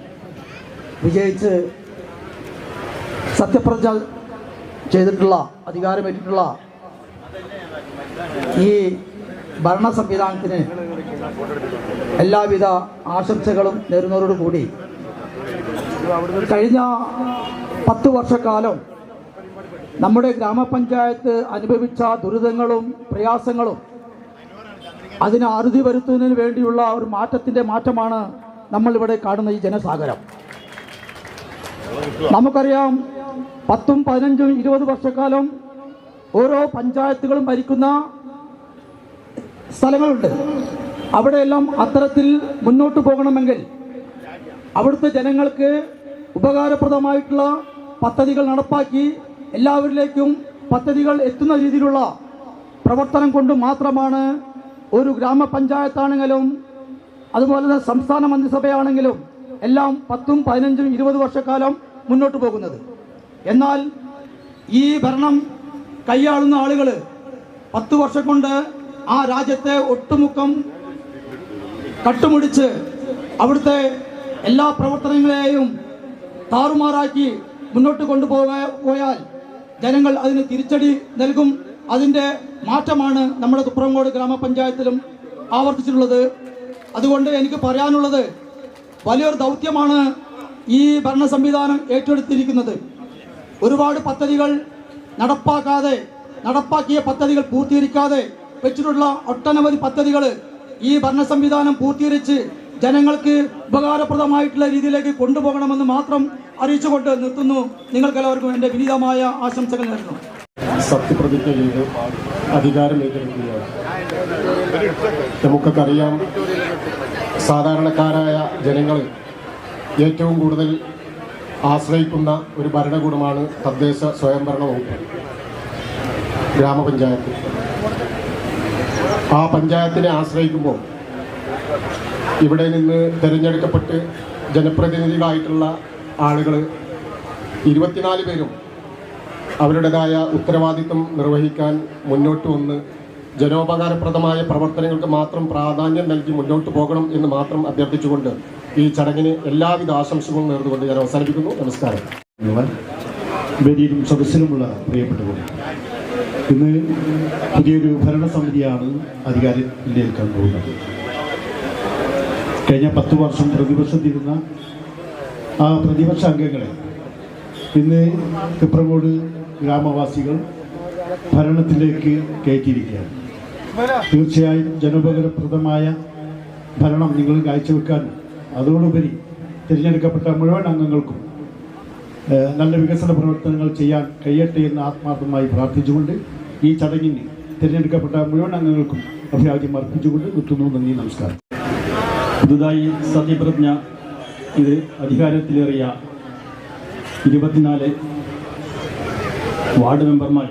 വിജയിച്ച് സത്യപ്രതിജ്ഞ ചെയ്തിട്ടുള്ള, അധികാരമേറ്റിട്ടുള്ള ഈ ഭരണ സംവിധാനത്തിന് എല്ലാവിധ ആശംസകളും നേരുന്നതോടുകൂടി കഴിഞ്ഞ 10 വർഷക്കാലം നമ്മുടെ ഗ്രാമപഞ്ചായത്ത് അനുഭവിച്ച ദുരിതങ്ങളും പ്രയാസങ്ങളും അതിന് അറുതി വരുത്തുന്നതിന് വേണ്ടിയുള്ള ഒരു മാറ്റമാണ് നമ്മളിവിടെ കാണുന്ന ഈ ജനസാഗരം. നമുക്കറിയാം, 10, 15, 20 വർഷക്കാലം ഓരോ പഞ്ചായത്തുകളും ഭരിക്കുന്ന സ്ഥലങ്ങളുണ്ട്. അവിടെയെല്ലാം അത്തരത്തിൽ മുന്നോട്ട് പോകണമെങ്കിൽ അവിടുത്തെ ജനങ്ങൾക്ക് ഉപകാരപ്രദമായിട്ടുള്ള പദ്ധതികൾ നടപ്പാക്കി എല്ലാവരിലേക്കും പദ്ധതികൾ എത്തുന്ന രീതിയിലുള്ള പ്രവർത്തനം കൊണ്ട് മാത്രമാണ് ഒരു ഗ്രാമപഞ്ചായത്താണെങ്കിലും അതുപോലെ തന്നെ സംസ്ഥാന മന്ത്രിസഭയാണെങ്കിലും എല്ലാം 10, 15, 20 വർഷക്കാലം മുന്നോട്ട് പോകുന്നത്. എന്നാൽ ഈ ഭരണം കൈയാളുന്ന ആളുകൾ 10 വർഷം കൊണ്ട് ആ രാജ്യത്തെ ഒട്ടുമുക്കം കട്ടുമുടിച്ച് അവിടുത്തെ എല്ലാ പ്രവർത്തനങ്ങളെയും താറുമാറാക്കി മുന്നോട്ട് കൊണ്ടുപോയാൽ ജനങ്ങൾ അതിന് തിരിച്ചടി നൽകും. അതിൻ്റെ മാറ്റമാണ് നമ്മുടെ തുപ്രങ്ങോട് ഗ്രാമപഞ്ചായത്തിലും ആവർത്തിച്ചിട്ടുള്ളത്. അതുകൊണ്ട് എനിക്ക് പറയാനുള്ളത്, വലിയൊരു ദൗത്യമാണ് ഈ ഭരണ സംവിധാനം ഏറ്റെടുത്തിരിക്കുന്നത്. ഒരുപാട് പദ്ധതികൾ നടപ്പാക്കിയ പദ്ധതികൾ പൂർത്തീകരിക്കാതെ വെച്ചിട്ടുള്ള ഒട്ടനവധി പദ്ധതികൾ ഈ ഭരണ സംവിധാനം പൂർത്തീകരിച്ച് ജനങ്ങൾക്ക് ഉപകാരപ്രദമായിട്ടുള്ള രീതിയിലേക്ക് കൊണ്ടുപോകണമെന്ന് മാത്രം അറിയിച്ചുകൊണ്ട് നിർത്തുന്നു. നിങ്ങൾക്കെല്ലാവർക്കും എൻ്റെ വിനീതമായ ആശംസകൾ നേരുന്നു. സത്യപ്രതിജ്ഞ ചെയ്ത് അധികാരം ഏറ്റെടുക്കുകയാണ്. നമുക്കൊക്കെ അറിയാം, സാധാരണക്കാരായ ജനങ്ങൾ ഏറ്റവും കൂടുതൽ ആശ്രയിക്കുന്ന ഒരു ഭരണകൂടമാണ് തദ്ദേശ സ്വയംഭരണ വകുപ്പ്, ഗ്രാമപഞ്ചായത്ത്. ആ പഞ്ചായത്തിനെ ആശ്രയിക്കുമ്പോൾ ഇവിടെ നിന്ന് തിരഞ്ഞെടുക്കപ്പെട്ട് ജനപ്രതിനിധികളായിട്ടുള്ള ആളുകൾ 24 പേരും അവരുടേതായ ഉത്തരവാദിത്വം നിർവഹിക്കാൻ മുന്നോട്ട് വന്ന് ജനോപകാരപ്രദമായ പ്രവർത്തനങ്ങൾക്ക് മാത്രം പ്രാധാന്യം നൽകി മുന്നോട്ട് പോകണം എന്ന് മാത്രം അഭ്യർത്ഥിച്ചുകൊണ്ട് ഈ ചടങ്ങിന് എല്ലാവിധ ആശംസകളും നേർന്നുകൊണ്ട് ഞാൻ അവസാനിപ്പിക്കുന്നു. നമസ്കാരം. വേദിയിലും സദസ്സിലുമുള്ള പ്രിയപ്പെട്ടവർ, ഇന്ന് പുതിയൊരു ഭരണസമിതിയാണ് അധികാരത്തിലേൽക്കാൻ പോകുന്നത്. കഴിഞ്ഞ 10 വർഷം പ്രതിപക്ഷത്തിരുന്ന ആ പ്രതിപക്ഷ അംഗങ്ങളെ ഇന്ന് തുപ്രങ്ങോട് ഗ്രാമവാസികൾ ഭരണത്തിലേക്ക് കയറ്റിയിരിക്കുകയാണ്. തീർച്ചയായും ജനോപകാരപ്രദമായ ഭരണം നിങ്ങൾ കാഴ്ചവെക്കാൻ, അതോടുപരി തിരഞ്ഞെടുക്കപ്പെട്ട മുഴുവൻ അംഗങ്ങൾക്കും നല്ല വികസന പ്രവർത്തനങ്ങൾ ചെയ്യാൻ കഴിയട്ടെ എന്ന് ആത്മാർത്ഥമായി പ്രാർത്ഥിച്ചുകൊണ്ട് ഈ ചടങ്ങിന് തിരഞ്ഞെടുക്കപ്പെട്ട മുഴുവൻ അംഗങ്ങൾക്കും അഭിവാദ്യം അർപ്പിച്ചുകൊണ്ട് നിർത്തുന്നു. നന്ദി, നമസ്കാരം. പുതുതായി സത്യപ്രതിജ്ഞ ഇത് അധികാരത്തിലേറിയ 24 വാർഡ് മെമ്പർമാർ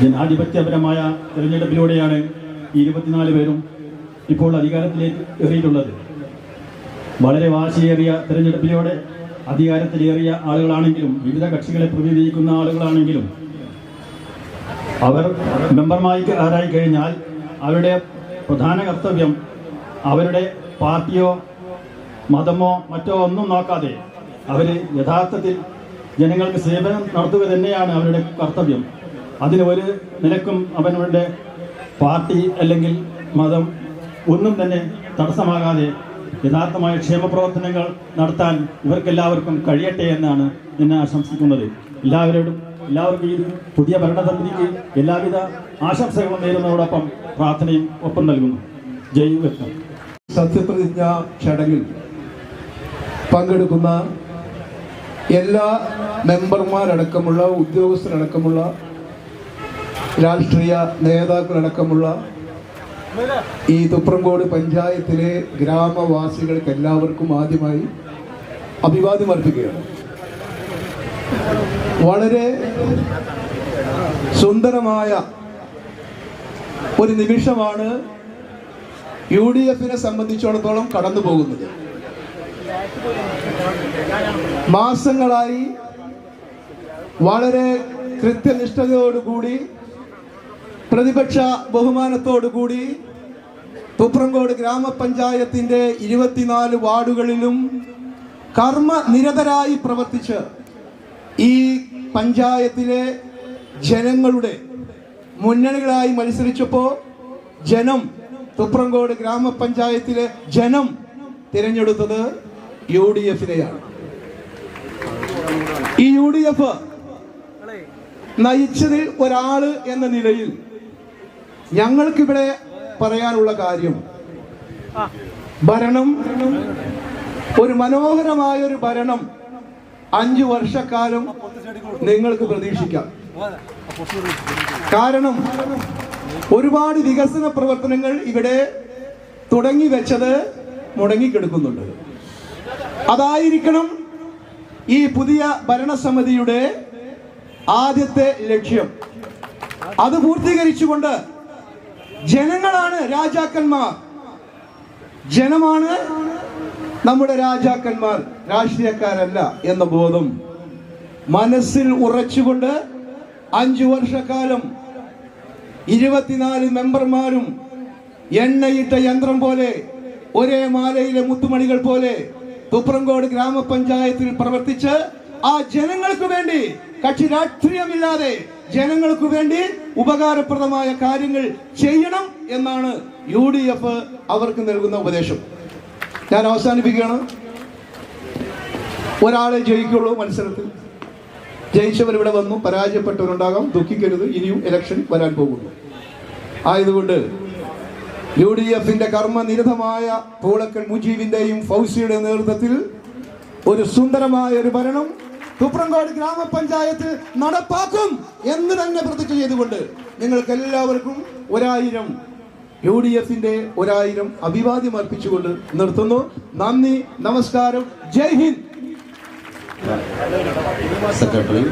ജനാധിപത്യപരമായ തിരഞ്ഞെടുപ്പിലൂടെയാണ് ഈ 24 പേരും ഇപ്പോൾ അധികാരത്തിലേക്ക് ഏറിയിട്ടുള്ളത്. വളരെ വാശിയേറിയ തിരഞ്ഞെടുപ്പിലൂടെ അധികാരത്തിലേറിയ ആളുകളാണെങ്കിലും വിവിധ കക്ഷികളെ പ്രതിനിധീകരിക്കുന്ന ആളുകളാണെങ്കിലും അവർ മെമ്പർമാരായി കഴിഞ്ഞാൽ അവരുടെ പ്രധാന കർത്തവ്യം അവരുടെ പാർട്ടിയോ മതമോ മറ്റോ ഒന്നും നോക്കാതെ അവർ യഥാർത്ഥത്തിൽ ജനങ്ങൾക്ക് സേവനം നടത്തുക തന്നെയാണ് അവരുടെ കർത്തവ്യം. അതിന് ഒരു നിലക്കും അവരുടെ പാർട്ടി അല്ലെങ്കിൽ മതം ഒന്നും തന്നെ തടസ്സമാകാതെ യഥാർത്ഥമായ ക്ഷേമപ്രവർത്തനങ്ങൾ നടത്താൻ ഇവർക്കെല്ലാവർക്കും കഴിയട്ടെ എന്നാണ് എന്നെ ആശംസിക്കുന്നത്. എല്ലാവർക്കും ഈ പുതിയ ഭരണസമിതിക്ക് എല്ലാവിധ ആശംസകളും നേരുന്നതോടൊപ്പം പ്രാർത്ഥനയും ഒപ്പം നൽകുന്നു. ജയ് വെൽക്കം. സത്യപ്രതിജ്ഞ ചടങ്ങിൽ പങ്കെടുക്കുന്ന എല്ലാ മെമ്പർമാരടക്കമുള്ള ഉദ്യോഗസ്ഥരടക്കമുള്ള രാഷ്ട്രീയ നേതാക്കളടക്കമുള്ള ഈ തുപ്രങ്കോട് പഞ്ചായത്തിലെ ഗ്രാമവാസികൾക്ക് എല്ലാവർക്കും ആദ്യമായി അഭിവാദ്യം അർപ്പിക്കുകയാണ്. വളരെ സുന്ദരമായ ഒരു നിമിഷമാണ് UDF-നെ സംബന്ധിച്ചിടത്തോളം കടന്നു പോകുന്നത്. മാസങ്ങളായി വളരെ കൃത്യനിഷ്ഠതയോടുകൂടി പ്രതിപക്ഷ ബഹുമാനത്തോടുകൂടി തുപ്രങ്കോട് ഗ്രാമപഞ്ചായത്തിൻ്റെ 24 വാർഡുകളിലും കർമ്മനിരതരായി പ്രവർത്തിച്ച് ഈ പഞ്ചായത്തിലെ ജനങ്ങളുടെ മുന്നണികളായി മത്സരിച്ചപ്പോൾ ജനം, തുപ്രങ്കോട് ഗ്രാമപഞ്ചായത്തിലെ ജനം തിരഞ്ഞെടുത്തത് UDF-നെയാണ്. ഈ UDF നയിച്ചതിൽ ഒരാള് എന്ന നിലയിൽ ഞങ്ങൾക്കിവിടെ പറയാനുള്ള കാര്യം, ഭരണം, ഒരു മനോഹരമായ ഒരു ഭരണം 5 വർഷക്കാലം നിങ്ങൾക്ക് പ്രതീക്ഷിക്കാം. കാരണം ഒരുപാട് വികസന പ്രവർത്തനങ്ങൾ ഇവിടെ തുടങ്ങി വെച്ചത് മുടങ്ങിക്കിടക്കുന്നുണ്ട്. അതായിരിക്കണം ഈ പുതിയ ഭരണസമിതിയുടെ ആദ്യത്തെ ലക്ഷ്യം. അത് പൂർത്തീകരിച്ചുകൊണ്ട് ജനങ്ങളാണ് രാജാക്കന്മാർ, ജനമാണ് നമ്മുടെ രാജാക്കന്മാർ, രാഷ്ട്രീയക്കാരല്ല എന്ന ബോധം മനസ്സിൽ ഉറച്ചുകൊണ്ട് 5 വർഷക്കാലം 24 മെമ്പർമാരും എണ്ണയിട്ട യന്ത്രം പോലെ, ഒരേ മാലയിലെ മുത്തുമണികൾ പോലെ തുപ്രങ്കോട് ഗ്രാമപഞ്ചായത്തിൽ പ്രവർത്തിച്ച് ആ ജനങ്ങൾക്ക് വേണ്ടി, കക്ഷി രാഷ്ട്രീയമില്ലാതെ ജനങ്ങൾക്ക് വേണ്ടി ഉപകാരപ്രദമായ കാര്യങ്ങൾ ചെയ്യണം എന്നാണ് UDF അവർക്ക് നൽകുന്ന ഉപദേശം. ഞാൻ അവസാനിപ്പിക്കുകയാണ്. ഒരാളെ ജയിക്കുള്ളൂ മത്സരത്തിൽ. ജയിച്ചവർ ഇവിടെ വന്നു, പരാജയപ്പെട്ടവരുണ്ടാകാം, ദുഃഖിക്കരുത്, ഇനിയും ഇലക്ഷൻ വരാൻ പോകുന്നു. ആയതുകൊണ്ട് UDFന്റെ കർമ്മനിരതമായ പൂളക്കൽ മുജീബിന്റെയും ഫൗസിയുടെ നേതൃത്വത്തിൽ ഒരു സുന്ദരമായ ഒരു ഭരണം തുപ്രങ്കോട് ഗ്രാമപഞ്ചായത്തിൽ നടപ്പാക്കും എന്ന് തന്നെ പ്രതിജ്ഞ ചെയ്തുകൊണ്ട് നിങ്ങൾക്ക് എല്ലാവർക്കും 1000 UDFന്റെ 1000 അഭിവാദ്യം അർപ്പിച്ചുകൊണ്ട് നിർത്തുന്നു. നന്ദി, നമസ്കാരം, ജയ് ഹിന്ദ്. സെക്രട്ടറി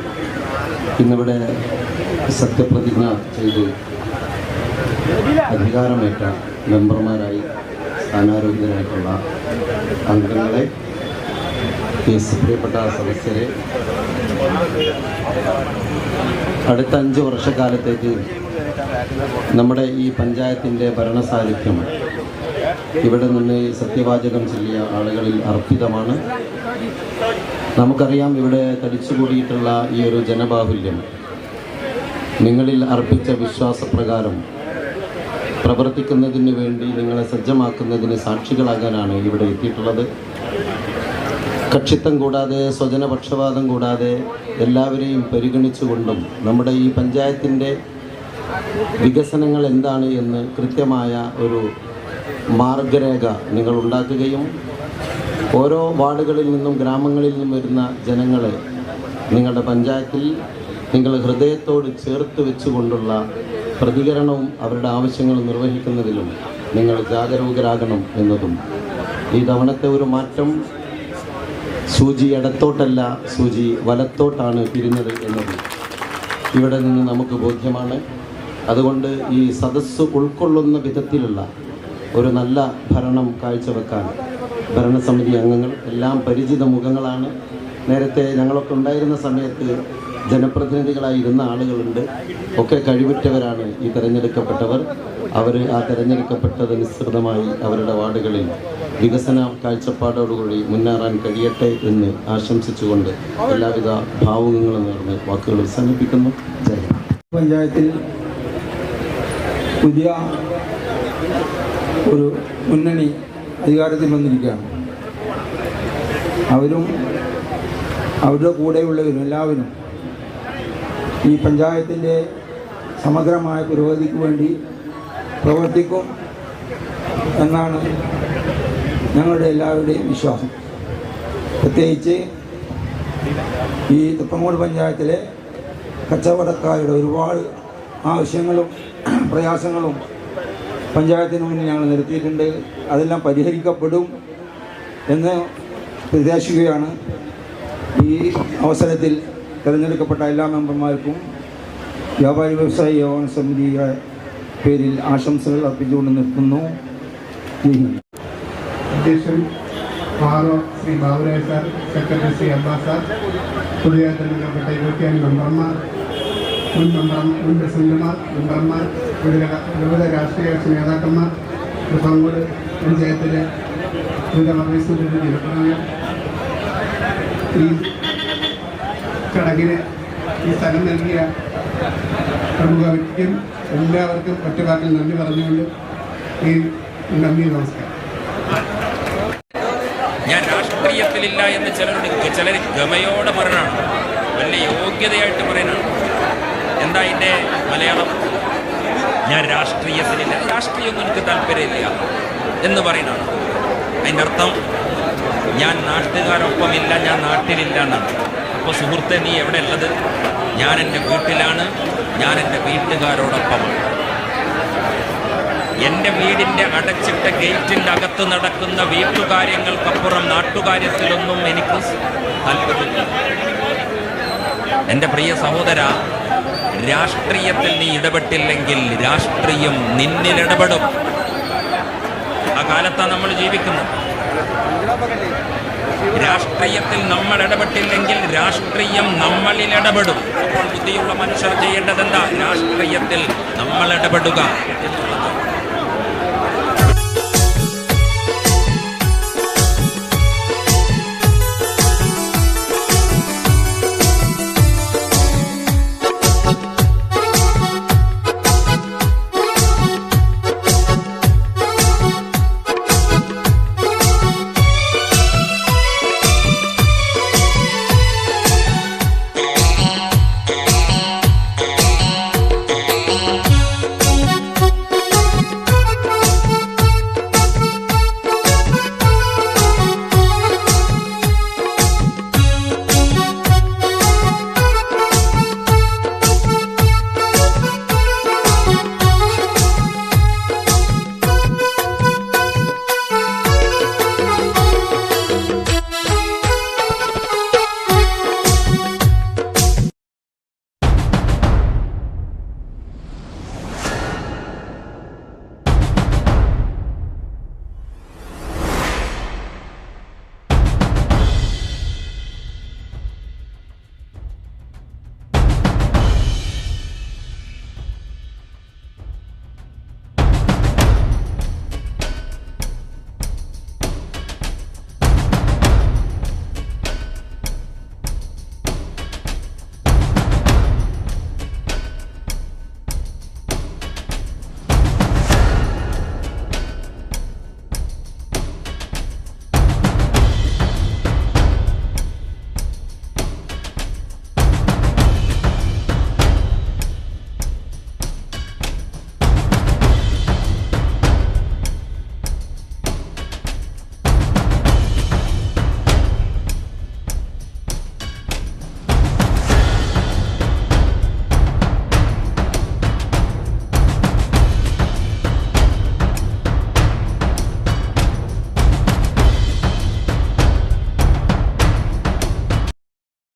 ഇന്നിവിടെ സത്യപ്രതിജ്ഞ ചെയ്ത് അധികാരമേറ്റ മെമ്പർമാരായി സ്ഥാനാരോപിതരായിട്ടുള്ള അംഗങ്ങളെ, പ്രിയപ്പെട്ട സദസ്യരെ, അടുത്ത 5 വർഷക്കാലത്തേക്ക് നമ്മുടെ ഈ പഞ്ചായത്തിൻ്റെ ഭരണസാരഥ്യം ഇവിടെ നിന്ന് സത്യവാചകം ചൊല്ലിയ ആളുകളിൽ അർപ്പിതമാണ്. നമുക്കറിയാം, ഇവിടെ തടിച്ചുകൂടിയിട്ടുള്ള ഈ ഒരു ജനബാഹുല്യം നിങ്ങളിൽ അർപ്പിച്ച വിശ്വാസപ്രകാരം പ്രവർത്തിക്കുന്നതിന് വേണ്ടി നിങ്ങളെ സജ്ജമാക്കുന്നതിന് സാക്ഷികളാകാനാണ് ഇവിടെ എത്തിയിട്ടുള്ളത്. കക്ഷിത്വം കൂടാതെ, സ്വജനപക്ഷപാതം കൂടാതെ എല്ലാവരെയും പരിഗണിച്ചുകൊണ്ടും നമ്മുടെ ഈ പഞ്ചായത്തിൻ്റെ വികസനങ്ങൾ എന്താണ് എന്ന് കൃത്യമായ ഒരു മാർഗരേഖ നിങ്ങൾ ഉണ്ടാക്കുകയും ഓരോ വാർഡുകളിൽ നിന്നും ഗ്രാമങ്ങളിൽ നിന്നും വരുന്ന ജനങ്ങളെ നിങ്ങളുടെ പഞ്ചായത്തിൽ നിങ്ങൾ ഹൃദയത്തോട് ചേർത്ത് വെച്ചുകൊണ്ടുള്ള പ്രതികരണവും അവരുടെ ആവശ്യങ്ങൾ നിർവഹിക്കുന്നതിലും നിങ്ങൾ ജാഗരൂകരാകണം എന്നതും, ഈ തവണത്തെ ഒരു മാറ്റം സൂചി ഇടത്തോട്ടല്ല, സൂചി വലത്തോട്ടാണ് തിരിഞ്ഞത് എന്നത് ഇവിടെ നിന്ന് നമുക്ക് ബോധ്യമാണ്. അതുകൊണ്ട് ഈ സദസ്സ് ഉൾക്കൊള്ളുന്ന വിധത്തിലുള്ള ഒരു നല്ല ഭരണം കാഴ്ചവെക്കാൻ ഭരണസമിതി അംഗങ്ങൾ എല്ലാം പരിചിത മുഖങ്ങളാണ്. നേരത്തെ ഞങ്ങളൊക്കെ ഉണ്ടായിരുന്ന സമയത്ത് ജനപ്രതിനിധികളായിരുന്ന ആളുകളുണ്ട്. ഒക്കെ കഴിവുറ്റവരാണ് ഈ തിരഞ്ഞെടുക്കപ്പെട്ടവർ. അവർ ആ തിരഞ്ഞെടുക്കപ്പെട്ടതനുസൃതമായി അവരുടെ വാർഡുകളിൽ വികസന കാഴ്ചപ്പാടോടുകൂടി മുന്നേറാൻ കഴിയട്ടെ എന്ന് ആശംസിച്ചുകൊണ്ട് എല്ലാവിധ ഭാവുകങ്ങളും നേർന്ന് വാക്കുകൾ അവസാനിപ്പിക്കുന്നു. ജയ്. പഞ്ചായത്തിൽ പുതിയ ഒരു മുന്നണി അധികാരത്തിൽ വന്നിരിക്കുകയാണ്. അവരും അവരുടെ കൂടെയുള്ളവരും എല്ലാവരും ഈ പഞ്ചായത്തിൻ്റെ സമഗ്രമായ പുരോഗതിക്ക് വേണ്ടി പ്രവർത്തിക്കും എന്നാണ് ഞങ്ങളുടെ എല്ലാവരുടെയും വിശ്വാസം. പ്രത്യേകിച്ച് ഈ തുപ്രങ്കോട് പഞ്ചായത്തിലെ കച്ചവടക്കാരുടെ ഒരുപാട് ആവശ്യങ്ങളും പ്രയാസങ്ങളും പഞ്ചായത്തിന് മുന്നിൽ ഞങ്ങൾ നിർത്തിയിട്ടുണ്ട്. അതെല്ലാം പരിഹരിക്കപ്പെടും എന്ന് പ്രതീക്ഷിക്കുകയാണ്. ഈ അവസരത്തിൽ തിരഞ്ഞെടുക്കപ്പെട്ട എല്ലാ മെമ്പർമാർക്കും വ്യാപാരി വ്യവസായി യോജന സമിതിയുടെ പേരിൽ ആശംസകൾ അർപ്പിച്ചുകൊണ്ട് നിർത്തുന്നു. അധ്യക്ഷൻ Shri Baburaya sir, secretary Shri Abbas sir, പുതിയ തിരഞ്ഞെടുക്കപ്പെട്ട 25 മെമ്പർമാർ, മുൻ പ്രസിഡന്റുമാർ, മെമ്പർമാർ, വിവിധ രാഷ്ട്രീയ കക്ഷി നേതാക്കന്മാർ, തുപ്രങ്കോട് പഞ്ചായത്തിലെ വിവിധ പ്രദേശത്തിൻ്റെ ജനപ്രതിനിധികൾ, ഈ ചടങ്ങിന് ഈ സ്ഥലം നൽകിയ പ്രമുഖ വ്യക്തിക്കും എല്ലാവർക്കും ഒറ്റവാക്കിൽ നന്ദി പറഞ്ഞുകൊണ്ട് ഈ നന്ദി, നമസ്കാരം. ഞാൻ രാഷ്ട്രീയത്തിലില്ല എന്ന് ചിലർ ഗമയോടെ പറയണാണ്, വലിയ യോഗ്യതയായിട്ട് പറയുന്നതാണ്. എന്താ ഇതിൻ്റെ മലയാളം? ഞാൻ രാഷ്ട്രീയത്തിലില്ല, രാഷ്ട്രീയമൊന്നും എനിക്ക് താല്പര്യമില്ല എന്ന് പറയുന്നതാണ്. അതിൻ്റെ അർത്ഥം ഞാൻ നാട്ടുകാരൊപ്പമില്ല, ഞാൻ നാട്ടിലില്ല എന്നാണ്. അപ്പോൾ സുഹൃത്തെ, നീ എവിടെ ഉള്ളത്? ഞാൻ എൻ്റെ വീട്ടിലാണ്, ഞാൻ എൻ്റെ വീട്ടുകാരോടൊപ്പമാണ്. എൻ്റെ വീടിൻ്റെ അടച്ചിട്ട ഗേറ്റിൻ്റെ അകത്ത് നടക്കുന്ന വീട്ടുകാര്യങ്ങൾക്കപ്പുറം നാട്ടുകാര്യത്തിലൊന്നും എനിക്ക് താല്പര്യമില്ല. എൻ്റെ പ്രിയ സഹോദര, രാഷ്ട്രീയത്തിൽ നീ ഇടപെട്ടില്ലെങ്കിൽ രാഷ്ട്രീയം നിന്നിൽ ഇടപെടും. ആ കാലത്താണ് നമ്മൾ ജീവിക്കുന്നത്. രാഷ്ട്രീയത്തിൽ നമ്മൾ ഇടപെട്ടില്ലെങ്കിൽ രാഷ്ട്രീയം നമ്മളിൽ ഇടപെടും. അപ്പോൾ ബുദ്ധിയുള്ള മനുഷ്യർ ചെയ്യേണ്ടത് എന്താ? രാഷ്ട്രീയത്തിൽ നമ്മൾ ഇടപെടുക എന്നുള്ളത്.